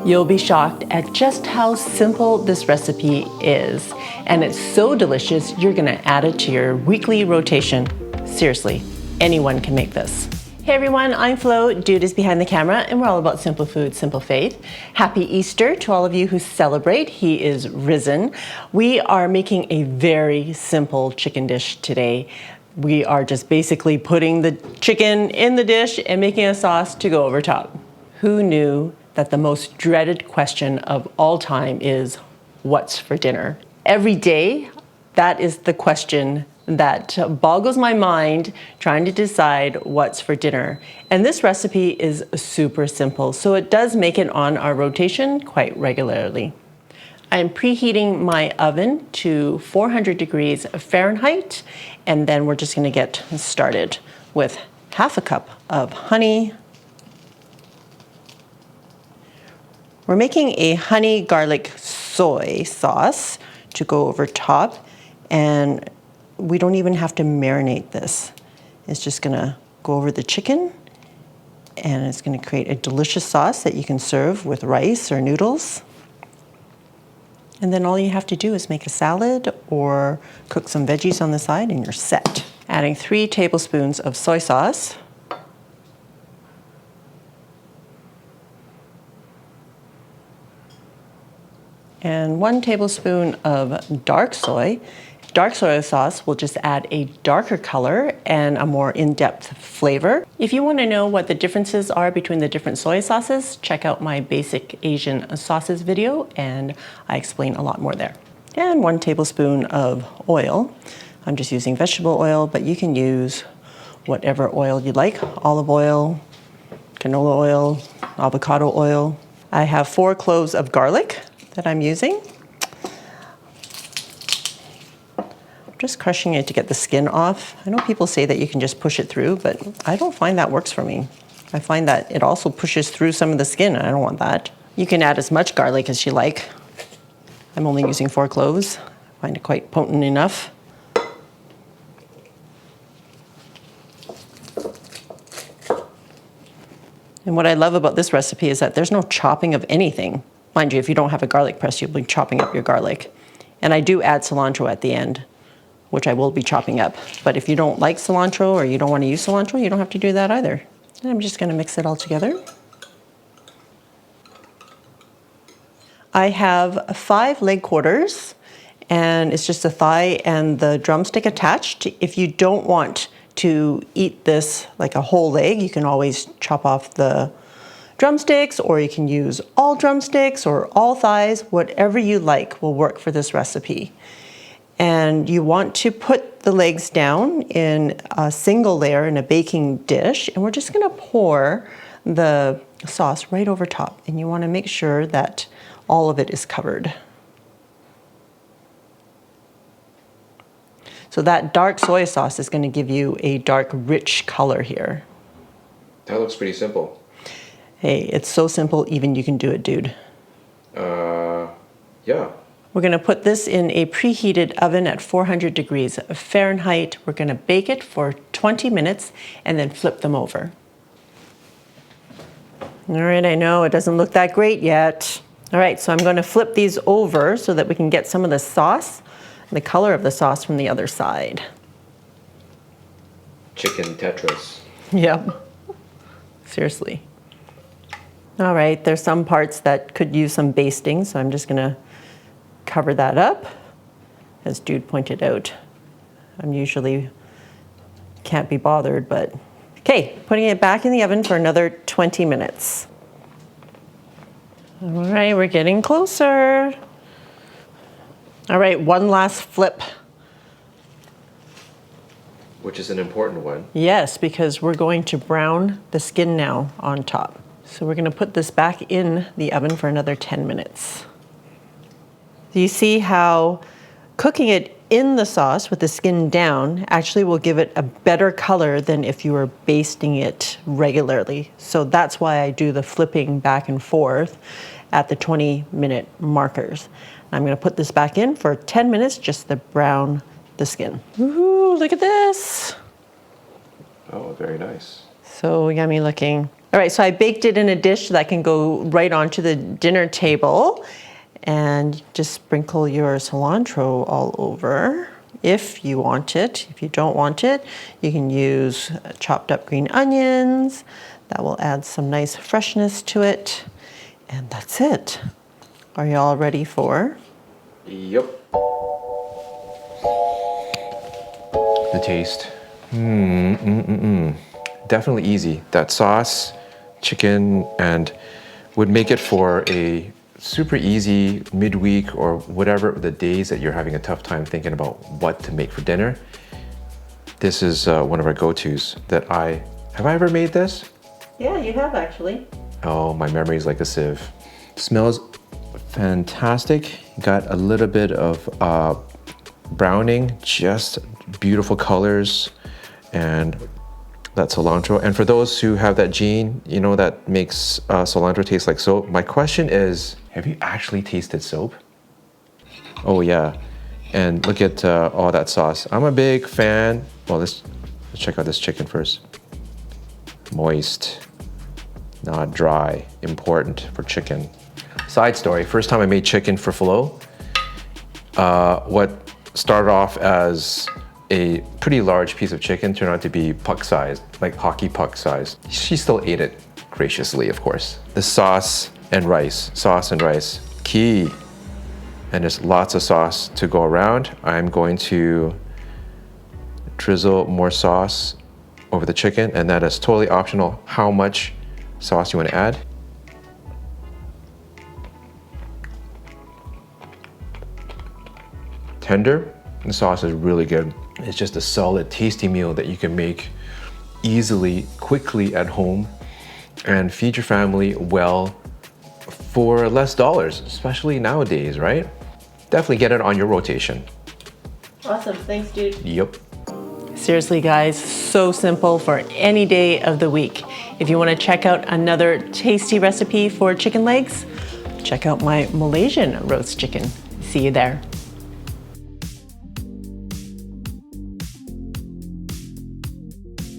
You'll be shocked at just how simple this recipe is. And it's so delicious, you're gonna add it to your weekly rotation. Seriously, anyone can make this. Hey everyone, I'm Flo, Dude is behind the camera, and we're all about simple food, simple faith. Happy Easter to all of you who celebrate. He is risen. We are making a very simple chicken dish today. We are just basically putting the chicken in the dish and making a sauce to go over top. Who knew that the most dreaded question of all time is, what's for dinner? Every day, that is the question that boggles my mind trying to decide what's for dinner. And this recipe is super simple, so it does make it on our rotation quite regularly. I'm preheating my oven to 400 degrees Fahrenheit, and then we're just gonna get started with half a cup of honey. We're making a honey garlic soy sauce to go over top, and we don't even have to marinate this. It's just gonna go over the chicken, and it's gonna create a delicious sauce that you can serve with rice or noodles. And then all you have to do is make a salad or cook some veggies on the side and you're set. Adding 3 tablespoons of soy sauce. And 1 tablespoon of dark soy. Dark soy sauce will just add a darker color and a more in-depth flavor. If you want to know what the differences are between the different soy sauces, check out my basic Asian sauces video, and I explain a lot more there. And 1 tablespoon of oil. I'm just using vegetable oil, but you can use whatever oil you like. Olive oil, canola oil, avocado oil. I have 4 cloves of garlic that I'm using. I'm just crushing it to get the skin off. I know people say that you can just push it through, but I don't find that works for me. I find that it also pushes through some of the skin, and I don't want that. You can add as much garlic as you like. I'm only using 4 cloves. I find it quite potent enough. And what I love about this recipe is that there's no chopping of anything. Mind you, if you don't have a garlic press, you'll be chopping up your garlic. And I do add cilantro at the end, which I will be chopping up. But if you don't like cilantro or you don't want to use cilantro, you don't have to do that either. And I'm just going to mix it all together. I have 5 leg quarters, and it's just a thigh and the drumstick attached. If you don't want to eat this like a whole leg, you can always chop off the drumsticks, or you can use all drumsticks or all thighs. Whatever you like will work for this recipe. And you want to put the legs down in a single layer in a baking dish, and we're just gonna pour the sauce right over top, and you wanna make sure that all of it is covered. So that dark soy sauce is gonna give you a dark, rich color here. That looks pretty simple. Hey, it's so simple, even you can do it, dude. Yeah. We're gonna put this in a preheated oven at 400 degrees Fahrenheit. We're gonna bake it for 20 minutes and then flip them over. All right, I know it doesn't look that great yet. All right, so I'm gonna flip these over so that we can get some of the sauce, the color of the sauce from the other side. Chicken Tetris. Yep, seriously. All right, there's some parts that could use some basting, so I'm just gonna cover that up. As Jude pointed out, I'm usually can't be bothered, but okay, putting it back in the oven for another 20 minutes. All right, we're getting closer. All right, 1 last flip. Which is an important one. Yes, because we're going to brown the skin now on top. So we're gonna put this back in the oven for another 10 minutes. Do you see how cooking it in the sauce with the skin down actually will give it a better color than if you were basting it regularly? So that's why I do the flipping back and forth at the 20-minute markers. I'm gonna put this back in for 10 minutes just to brown the skin. Woohoo, look at this. Oh, very nice. So yummy looking. All right, so I baked it in a dish that can go right onto the dinner table, and just sprinkle your cilantro all over if you want it. If you don't want it, you can use chopped up green onions. That will add some nice freshness to it. And that's it. Are you all ready for? Yep. The taste. Definitely easy. That sauce, chicken, and would make it for a super easy midweek or whatever the days that you're having a tough time thinking about what to make for dinner. This is one of our go-tos that have I ever made this? Yeah, you have actually. Oh, my memory is like a sieve. Smells fantastic. Got a little bit of browning, just beautiful colors, and that cilantro. And for those who have that gene, you know, that makes cilantro taste like soap. My question is, have you actually tasted soap? Oh yeah, and look at all that sauce. I'm a big fan. Well, let's check out this chicken first. Moist, not dry, important for chicken. Side story, first time I made chicken for Flo, what started off as a pretty large piece of chicken turned out to be puck-sized, like hockey puck-sized. She still ate it graciously, of course. The sauce and rice, key. And there's lots of sauce to go around. I'm going to drizzle more sauce over the chicken, and that is totally optional how much sauce you want to add. Tender, the sauce is really good. It's just a solid, tasty meal that you can make easily, quickly at home and feed your family well for less dollars, especially nowadays, right? Definitely get it on your rotation. Awesome, thanks dude. Yep. Seriously guys, so simple for any day of the week. If you want to check out another tasty recipe for chicken legs, check out my Malaysian roast chicken. See you there.